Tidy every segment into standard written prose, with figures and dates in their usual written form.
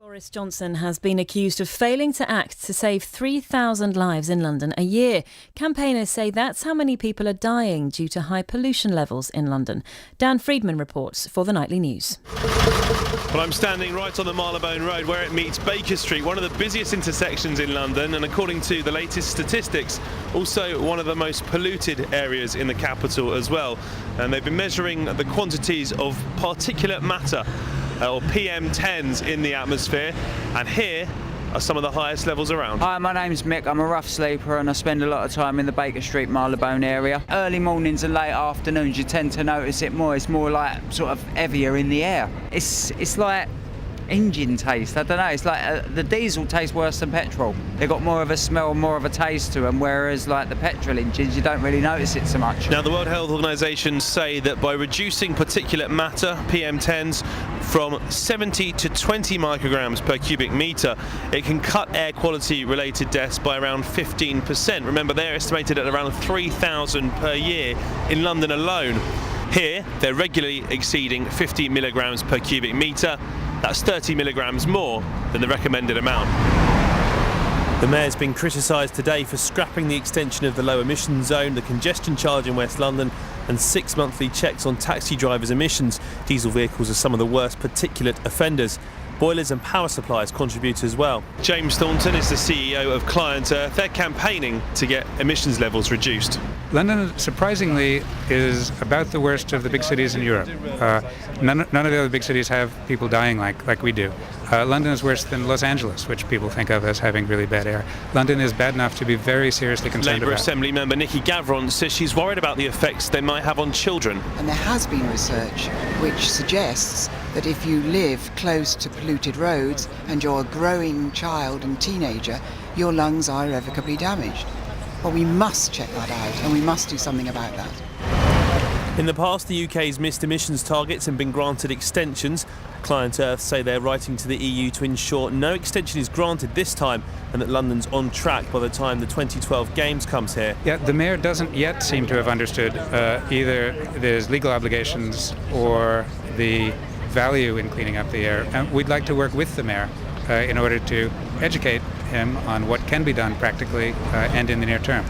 Boris Johnson has been accused of failing to act to save 3,000 lives in London a year. Campaigners say that's how many people are dying due to high pollution levels in London. Dan Freedman reports for the Nightly News. Well, I'm standing right on the Marylebone Road where it meets Baker Street, one of the busiest intersections in London, and according to the latest statistics, also one of the most polluted areas in the capital as well. And they've been measuring the quantities of particulate matter, or PM10s, in the atmosphere, and here are some of the highest levels around. Hi, my name's Mick. I'm a rough sleeper and I spend a lot of time in the Baker Street, Marylebone area. Early mornings and late afternoons you tend to notice it more. It's more like sort of heavier in the air. It's like engine taste. I don't know, it's like the diesel tastes worse than petrol. They've got more of a smell, more of a taste to them, whereas like the petrol engines, you don't really notice it so much. Now, the World Health Organization say that by reducing particulate matter, PM10s, from 70 to 20 micrograms per cubic metre, it can cut air quality related deaths by around 15%. Remember, they're estimated at around 3,000 per year in London alone. Here, they're regularly exceeding 50 milligrams per cubic metre. That's 30 milligrams more than the recommended amount. The Mayor's been criticised today for scrapping the extension of the low emission zone, the congestion charge in West London, and 6 monthly checks on taxi drivers' emissions. Diesel vehicles are some of the worst particulate offenders. Boilers and power supplies contribute as well. James Thornton is the CEO of ClientEarth. They're campaigning to get emissions levels reduced. London, surprisingly, is about the worst of the big cities in Europe. None of the other big cities have people dying like we do. London is worse than Los Angeles, which people think of as having really bad air. London is bad enough to be very seriously concerned Labour about. Assembly member Nikki Gavron says she's worried about the effects they might have on children. And there has been research which suggests that if you live close to polluted roads and you're a growing child and teenager, your lungs are irrevocably damaged. Well, we must check that out and we must do something about that. In the past, the UK's missed emissions targets and been granted extensions. ClientEarth say they're writing to the EU to ensure no extension is granted this time and that London's on track by the time the 2012 Games comes here. Yeah, the Mayor doesn't yet seem to have understood either there's legal obligations or the value in cleaning up the air. And we'd like to work with the Mayor in order to educate him on what can be done practically and in the near term.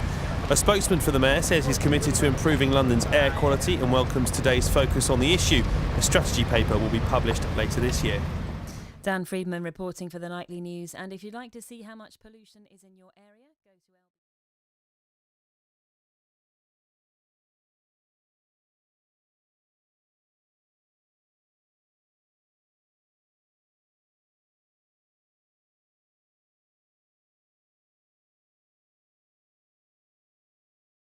A spokesman for the Mayor says he's committed to improving London's air quality and welcomes today's focus on the issue. A strategy paper will be published later this year. Dan Freedman reporting for the Nightly News. And if you'd like to see how much pollution is in your area, go to